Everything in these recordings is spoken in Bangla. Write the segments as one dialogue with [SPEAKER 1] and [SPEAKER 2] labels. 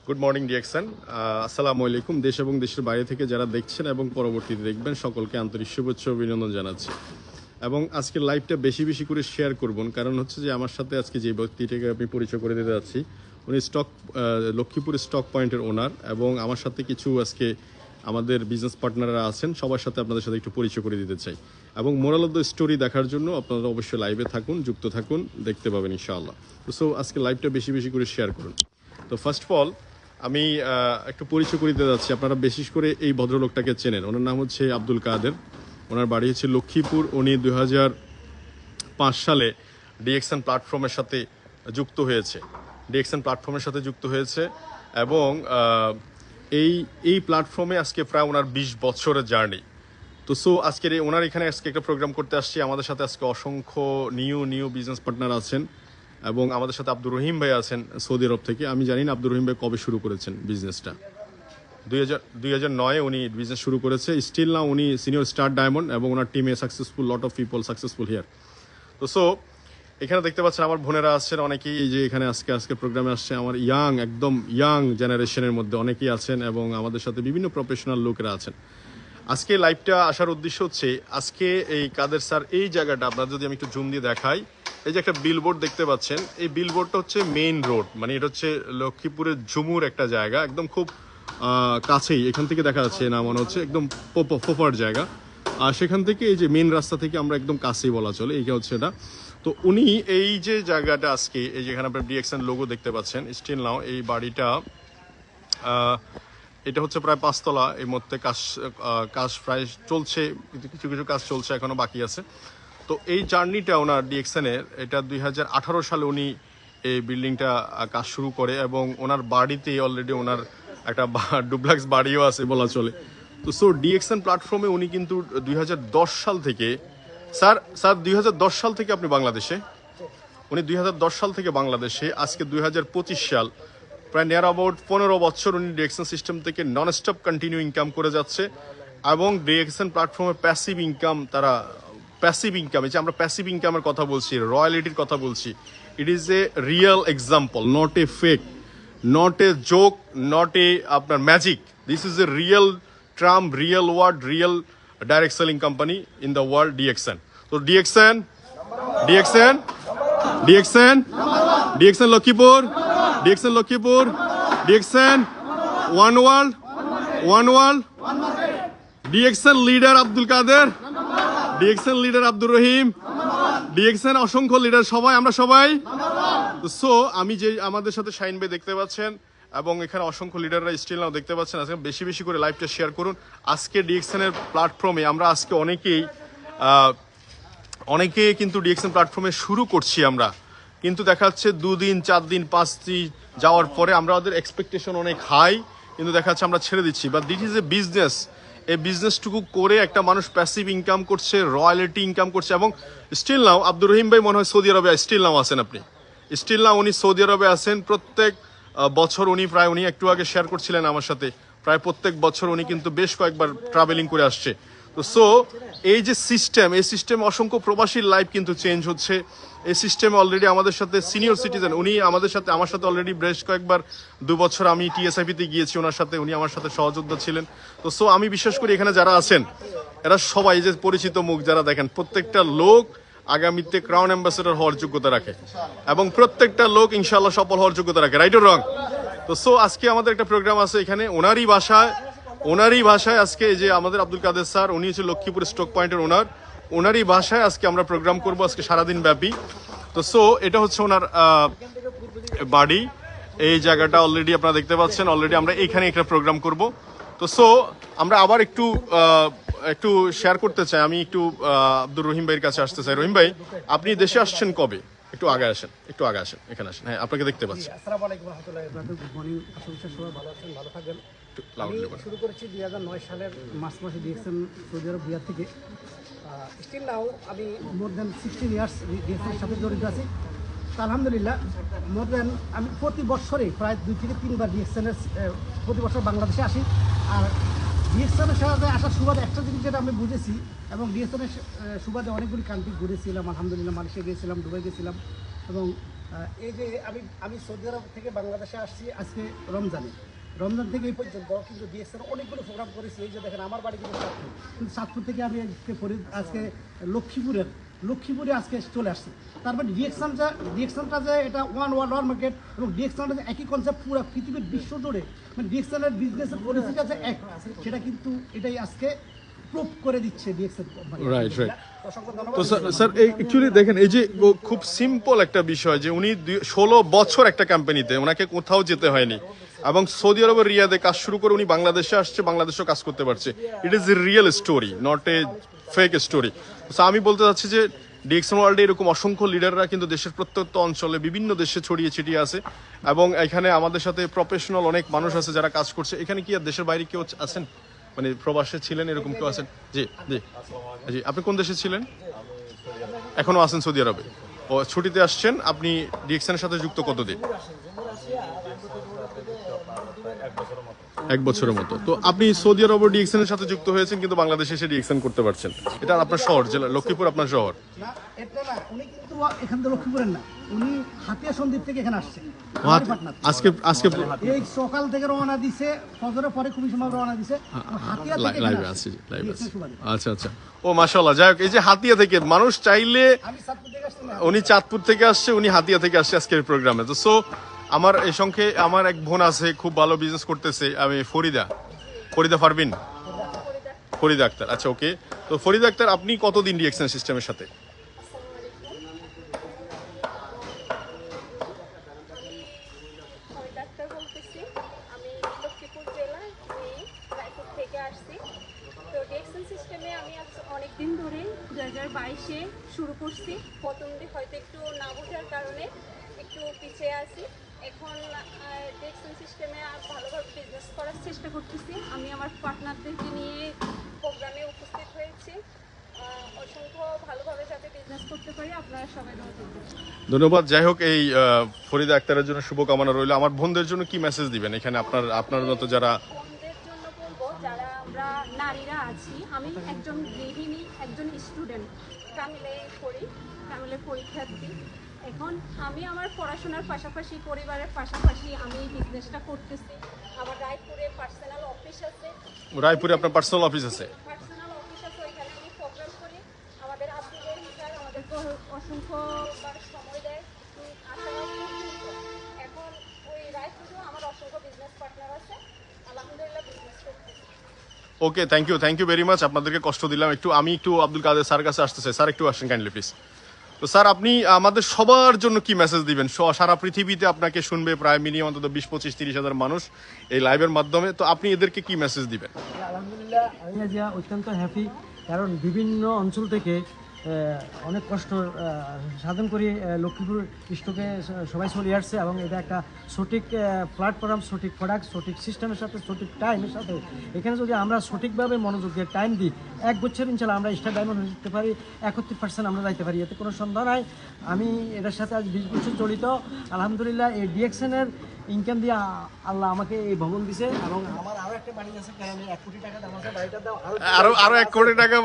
[SPEAKER 1] Good morning DXN. আসসালামু আলাইকুম। দেশ এবং দেশের বাইরে থেকে যারা দেখছেন এবং পরবর্তীতে দেখবেন সকলকে আন্তরিক শুভেচ্ছা অভিনন্দন জানাচ্ছি। এবং আজকের লাইভটা বেশি বেশি করে শেয়ার করবেন, কারণ হচ্ছে যে আমার সাথে আজকে যে ব্যক্তিটাকে আমি পরিচয় করে দিতে যাচ্ছি উনি লক্ষ্মীপুর স্টক পয়েন্টের ওনার, এবং আমার সাথে কিছু আজকে আমাদের বিজনেস পার্টনাররা আছেন, সবার সাথে আপনাদের সাথে একটু পরিচয় করে দিতে চাই। এবং মোরাল অফ দ্য স্টোরি দেখার জন্য আপনারা অবশ্যই লাইভে থাকুন, যুক্ত থাকুন, দেখতে পাবেন ইনশাআল্লাহ। সো আজকে লাইভটা বেশি বেশি করে শেয়ার করুন। তো ফার্স্ট অফ অল আমি একটু পরিচয় করে দিতে যাচ্ছি। আপনারা বিশেষ করে এই ভদ্রলোকটাকে চেনেন, ওনার নাম হচ্ছে আব্দুল কাদের। ওনার বাড়ি হচ্ছে লক্ষ্মীপুর। উনি 2005 সালে ডিএক্সএন প্ল্যাটফর্মের সাথে যুক্ত হয়েছে এবং এই প্ল্যাটফর্মে আজকে প্রায় ওনার 20 বছরের জার্নি। তো আজকের ওনার এখানে আজকে একটা প্রোগ্রাম করতে আসছি। আমাদের সাথে আজকে অসংখ্য নিউ বিজনেস পার্টনার আছেন এবং আমাদের সাথে আব্দুর রহিম ভাই আছেন সৌদি আরব থেকে। আমি জানি না আব্দুর রহিম ভাই কবে শুরু করেছেন বিজনেসটা। 2009-এ উনি বিজনেস শুরু করেছে। স্টিল না উনি সিনিয়র স্টার ডায়মন্ড এবং ওনার টিমে successful, lot of people successful here. তো এখানে দেখতে পাচ্ছেন আমার বোনেরা আসছেন অনেকেই, এই যে এখানে আজকে প্রোগ্রামে আসছে আমার একদম ইয়াং জেনারেশনের মধ্যে অনেকেই আছেন এবং আমাদের সাথে বিভিন্ন প্রফেশনাল লোকেরা আছেন। আজকে লাইভটা আসার উদ্দেশ্য হচ্ছে, আজকে এই কাদের স্যার এই জায়গাটা আপনার যদি আমি একটু জুম দিয়ে দেখাই, এই যে একটা বিলবোর্ড দেখতে পাচ্ছেন, এই বিলবোর্ডটা হচ্ছে মেইন রোড, মানে এটা হচ্ছে লক্ষ্মীপুরের ঝুমুর একটা জায়গা, একদম খুব কাছেই এখান থেকে দেখা যাচ্ছে না, মনে হচ্ছে একদম ফোফার জায়গা। আর সেখান থেকে এই যে মেইন রাস্তা থেকে আমরা একদম কাছেই বলা চলে, এইটা হচ্ছে এটা। তো উনি এই যে জায়গাটা আজকে এই যেখানে আপনার ডিএক্সএন লোগো দেখতে পাচ্ছেন, স্টিল নাও এই বাড়িটা এটা হচ্ছে প্রায় 5 তলা। এই মধ্যে কাজ প্রায় চলছে, কিছু কিছু কাজ চলছে, এখনো বাকি আছে। তো এই জার্নিটা ওনার ডিএক্সএনের, এটা 2018 সালে উনি এই বিল্ডিংটা কাজ শুরু করে এবং ওনার বাড়িতে অলরেডি ওনার একটা ডুপ্লেক্স বাড়িও আছে বলা চলে। তো ডিএক্সএন প্ল্যাটফর্মে উনি কিন্তু 2010 সাল থেকে স্যার 2010 সাল থেকে আপনি বাংলাদেশে, উনি 2010 সাল থেকে বাংলাদেশে, আজকে 2025 সাল, প্রায় নিয়ার অ্যাবাউট 15 বছর উনি ডিএক্সএন সিস্টেম থেকে নন স্টপ কন্টিনিউ ইনকাম করে যাচ্ছে। এবং ডিএক্সএন প্ল্যাটফর্মে প্যাসিভ ইনকাম, এই যে আমরা প্যাসিভ ইনকামের কথা বলছি, রয়্যালিটির কথা বলছি, it is a real example, not a fake, not a joke, not a আপনার magic. This is a real tram, real word, real direct selling company in the world, DXN. তো DXN Lakshmipur, DXN one world, DXN leader Abdul Kader, DXN leader Abdur Rahim, DXN অসংখ্য লিডার, আমরা সবাই। সো আমি যে আমাদের সাথে শাইন ভাই দেখতে পাচ্ছেন এবং এখানে অসংখ্য লিডাররা স্টিল নাও দেখতে পাচ্ছেন। আজকে বেশি বেশি করে লাইভটা শেয়ার করুন। আজকে ডিএক্সএন এর প্ল্যাটফর্মে আমরা আজকে অনেকেই কিন্তু ডিএক্সএন প্ল্যাটফর্মে শুরু করছি আমরা, কিন্তু দেখা যাচ্ছে 2 দিন 4 দিন 5 দিন যাওয়ার পরে আমাদের এক্সপেকটেশন অনেক হাই, কিন্তু দেখা যাচ্ছে আমরা ছেড়ে দিচ্ছি। But this is A business. এই বিজনেসটুকু করে একটা মানুষ প্যাসিভ ইনকাম করছে, রয়্যালিটি ইনকাম করছে। এবং স্টিল নাও আব্দুর রহিম ভাই মনে হয় সৌদি আরবে স্টিল নাও আছেন, আপনি স্টিল নাও উনি সৌদি আরবে আছেন। প্রত্যেক বছর উনি একটু আগে শেয়ার করছিলেন আমার সাথে, প্রায় প্রত্যেক বছর উনি কিন্তু বেশ কয়েকবার ট্রাভেলিং করে আসছে। তো এই যে এই সিস্টেম অসংখ্য প্রবাসীর লাইফ কিন্তু চেঞ্জ হচ্ছে। এই সিস্টেমে অলরেডি আমাদের সাথে সিনিয়র সিটিজেন, উনি আমার সাথে অলরেডি বেশ কয়েকবার 2 বছর আমি টিএসআইপিতে গিয়েছি ওনার সাথে, উনি আমার সাথে সহযোদ্ধা ছিলেন। তো আমি বিশ্বাস করি এখানে যারা আছেন এরা সবাই যে পরিচিত মুখ, যারা দেখেন প্রত্যেকটা লোক আগামীতে ক্রাউন অ্যাম্বাসেডর হওয়ার যোগ্যতা রাখে এবং প্রত্যেকটা লোক ইনশাআল্লাহ সফল হওয়ার যোগ্যতা রাখে, রাইট অর রং? তো আজকে আমাদের একটা প্রোগ্রাম আছে এখানে ওনারই ভাষায় আজকে যে আমাদের আব্দুল কাদের স্যার, উনি হচ্ছে লক্ষ্মীপুর স্টক পয়েন্টের ওনারই ভাষায় আজকে আমরা প্রোগ্রাম করব আজকে সারাদিন ব্যাপী। তো এটা হচ্ছে ওনার বাড়ি, এই জায়গাটা অলরেডি আপনারা দেখতে পাচ্ছেন। অলরেডি আমরা এখানে একটা প্রোগ্রাম করব। তো আমরা আবার একটু শেয়ার করতে চাই। আমি একটু আব্দুর রহিম ভাইয়ের কাছে আসতে চাই। রহিম ভাই, আপনি দেশে আসছেন কবে? একটু আগে আসেন, এখানে আসেন। হ্যাঁ, আপনাকে দেখতে পাচ্ছি।
[SPEAKER 2] আসসালামু আলাইকুম রাহমাতুল্লাহি ওয়া বারাকাতুহু। গুড মর্নিং, আশা সবাই ভালো আছেন, ভালো থাকবেন। আমি শুরু করেছি 2009 সালের মার্চ মাসে ডিএক্সএন সৌদি আরব রিয়াদ থেকে। স্টিল নাও আমি মোর দেন 16 ইয়ার্স ডিএক্সএনের সাথে জড়িত আছি। তো আলহামদুলিল্লাহ আমি প্রতি বছরে প্রায় 2 থেকে 3 বার ডিএক্সএনের প্রতি বছর বাংলাদেশে আসি। আর ডিএক্সএনের সাথে আসার সুবাদে একটা জিনিস যেটা আমি বুঝেছি, এবং ডিএক্সএনের সুবাদে অনেকগুলি কান্ট্রি ঘুরেছিলাম, আলহামদুলিল্লাহ মালয়েশিয়া গিয়েছিলাম, দুবাই গেছিলাম, এবং এই যে আমি সৌদি আরব থেকে বাংলাদেশে আসছি আজকে রমজান থেকে এই পর্যন্ত কিন্তু ডিএক্সএন অনেকগুলো প্রোগ্রাম করেছি। এই যে দেখেন আমার বাড়ি কিন্তু চাঁদপুর, কিন্তু চাঁদপুর থেকে আমি আজকে লক্ষ্মীপুরে আজকে চলে আসছি। তারপরে ডিএক্সএনটা যে এটা ওয়ান মার্কেট এবং ডিএক্সএনটা যে একই কনসেপ্ট পুরো পৃথিবীর বিশ্ব জুড়ে, মানে ডিএক্সএনের বিজনেসের পলিসিটা যে এক, সেটা কিন্তু এটাই আজকে প্রুভ করে দিচ্ছে ডিএক্সএন কোম্পানি।
[SPEAKER 1] রাইট।
[SPEAKER 2] অসংখ্য
[SPEAKER 1] তো
[SPEAKER 2] ধন্যবাদ।
[SPEAKER 1] স্যার অ্যাকচুয়ালি দেখেন এই যে খুব সিম্পল একটা বিষয় যে উনি 16 বছর একটা কোম্পানিতে, ওনাকে কোথাও যেতে হয়নি এবং সৌদি আরবের রিয়াদে কাজ শুরু করে উনি বাংলাদেশে আসছে, বাংলাদেশেও কাজ করতে পারছে। ইট is a real story, not a fake story. তো আমি বলতে চাচ্ছি যে ডিএক্সএন ওয়ার্ল্ডে এরকম অসংখ্য লিডাররা কিন্তু দেশের প্রত্যন্ত অঞ্চলে বিভিন্ন দেশে ছড়িয়ে ছিটিয়ে আছে এবং এখানে আমাদের সাথে প্রফেশনাল অনেক মানুষ আছে যারা কাজ করছে। এখানে কি আর দেশের বাইরে কেউ আছেন, মানে প্রবাসে ছিলেন এরকম কেউ আছেন? জি জি জি। আপনি কোন দেশে ছিলেন? এখনো আছেন সৌদি আরবে? ও ছুটিতে আসছেন। আপনি ডিএক্সএনের সাথে যুক্ত কতদিন? 1 বছরের মতো। তো আপনি সৌদি আরব ডিএক্সএনের সাথে যুক্ত হয়েছেন কিন্তু বাংলাদেশে এসে ডিএক্সএন করতে পারছেন। এটা আপনার শহর, জেলা লক্ষ্মীপুর আপনার শহর।
[SPEAKER 2] না, এটা না, উনি কিন্তু এখান থেকে লক্ষ্মীপুরের না, উনি হাতিয়া সন্দ্বীপ থেকে এখানে আসছে।
[SPEAKER 1] আজকে
[SPEAKER 2] এই সকাল থেকে রওনা দিছে, ফজরের পরে খুবই সময় রওনা দিছে, হাতিয়া থেকে
[SPEAKER 1] লাইভে
[SPEAKER 2] এখানে
[SPEAKER 1] আসছে,
[SPEAKER 2] আসছে।
[SPEAKER 1] লাইভে আসছে।
[SPEAKER 2] সুবাদে।
[SPEAKER 1] আচ্ছা আচ্ছা। ও মাশাআল্লাহ, যাই হোক, এই যে হাতিয়া থেকে মানুষ চাইলে,
[SPEAKER 2] আমি চাঁদপুর থেকে আসছি না।
[SPEAKER 1] উনি চাঁদপুর থেকে আসছে, উনি হাতিয়া থেকে আসছে আজকের প্রোগ্রামে। তো সো আমার এই সংখ্যে আমার এক বোন আছে, খুব ভালো বিজনেস করতেছে। আমি ফরিদা পারবিন, ফরিদা আক্তার। আচ্ছা ওকে। তো ফরিদা আক্তার, আপনি কতদিন ডিএক্সএন সিস্টেমের সাথে?
[SPEAKER 3] ডাক্তার বলতেছি, আমি লক্ষ্মীপুর জেলায় রায়পুর থেকে আসছি। তো ডিএক্সএন সিস্টেমে আমি অনেক দিন ধরে 2022-এ শুরু করছি। প্রথম দিন হয়তো একটু না বোঝার কারণে একটু পিছিয়ে আছি। এখন ডিএক্সএন সিস্টেমে ভালোভাবে বিজনেস করার চেষ্টা করতেছি। আমি আমার পার্টনারদেরকে নিয়ে প্রোগ্রামে উপস্থিত হয়েছি। অসংখ্য ভালোভাবে যাতে বিজনেস করতে পারি, আপনারা সবাই দোয়া করবেন।
[SPEAKER 1] ধন্যবাদ। যাই হোক, এই ফরিদা আক্তারের জন্য শুভকামনা রইল। আমার বোনদের জন্য কি মেসেজ দিবেন এখানে আপনার মতো যারা?
[SPEAKER 3] বোনদের জন্য বলবো, যারা আমরা নারীরা আছি, আমি একজন গৃহিণী, একজন স্টুডেন্ট, কামিলে পরীক্ষার্থী। এখন আমি আমার পড়াশোনার পাশাপাশি, পরিবারের পাশাপাশি আমি বিজনেসটা করতেছি। আমার রায়পুরে পার্সোনাল অফিস আছে।
[SPEAKER 1] রায়পুরে আপনার পার্সোনাল অফিস আছে?
[SPEAKER 3] ওইখানে আমি প্রোগ্রাম করি। আমাদের আব্দুল রহিম স্যার আমাদেরকে অসংখ্যবার সময় দেয় আসার পর্যন্ত। এখন ওই রায়পুরেও আমার অসংখ্য বিজনেস পার্টনার আছে, আলহামদুলিল্লাহ বিজনেস করতেছি।
[SPEAKER 1] ওকে, থ্যাংক ইউ ভেরি মাচ। আপনাদেরকে কষ্ট দিলাম একটু। আমি একটু আব্দুল কাদের স্যার কাছে আসতে চাই। স্যার একটু আসেন কাইন্ডলি প্লিজ। তো স্যার, আপনি আমাদের সবার জন্য কি মেসেজ দিবেন? সারা পৃথিবীতে আপনাকে শুনবে প্রায় মিনিমাম অন্তত 20-25-30 হাজার মানুষ এই লাইভের মাধ্যমে। তো আপনি এদেরকে কি মেসেজ দিবেন?
[SPEAKER 4] আলহামদুলিল্লাহ, আমি আজ অত্যন্ত হ্যাপি, কারণ বিভিন্ন অঞ্চল থেকে অনেক কষ্ট সাধন করে লক্ষ্মীপুর স্টকে সবাই চলে আসছে এবং এটা একটা সঠিক প্ল্যাটফর্ম, সঠিক প্রোডাক্ট, সঠিক সিস্টেমের সাথে, সঠিক টাইমের সাথে। এখানে যদি আমরা সঠিকভাবে মনোযোগ দিয়ে টাইম দিই, 1 বছর ইনশাল্লাহ আমরা স্টার ডায়মন্ড হয়ে যেতে পারি, 31% আমরা যাইতে পারি, এতে কোনো সন্দেহ নাই। আমি এটার সাথে আজ 20 বছর জড়িত। আলহামদুলিল্লাহ, এই ডিএক্সএনের ইনকাম দিয়ে আল্লাহ আমাকে এই ভবন দিছে এবং আমার আরও একটা বাড়ি আছে, কারণ 1 কোটি টাকা দাম আছে বাড়িটা দাও,
[SPEAKER 1] আরো 1 কোটি টাকা,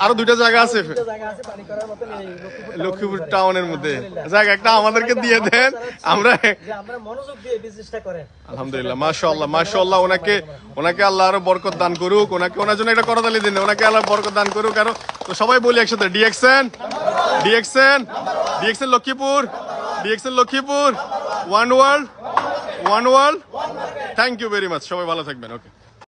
[SPEAKER 1] আরো 2টা জায়গা আছে
[SPEAKER 4] জায়গা আছে পানি করার মতো এই
[SPEAKER 1] লক্ষ্মীপুর টাউনের মধ্যে। যাক, একটা আমাদেরকে দিয়ে দেন, আমরা
[SPEAKER 4] মনোযোগ দিয়ে বিজনেসটা করেন।
[SPEAKER 1] আলহামদুলিল্লাহ, মাশাআল্লাহ। ওনাকে আল্লাহ আরো বরকত দান করুক। ওনার জন্য একটা করতালি দিন। ওনাকে আল্লাহ বরকত দান করুক। আরো তো সবাই বলি একসাথে, DXN Lakshmipur, one world. Thank you very much. সবাই ভালো থাকবেন। ওকে।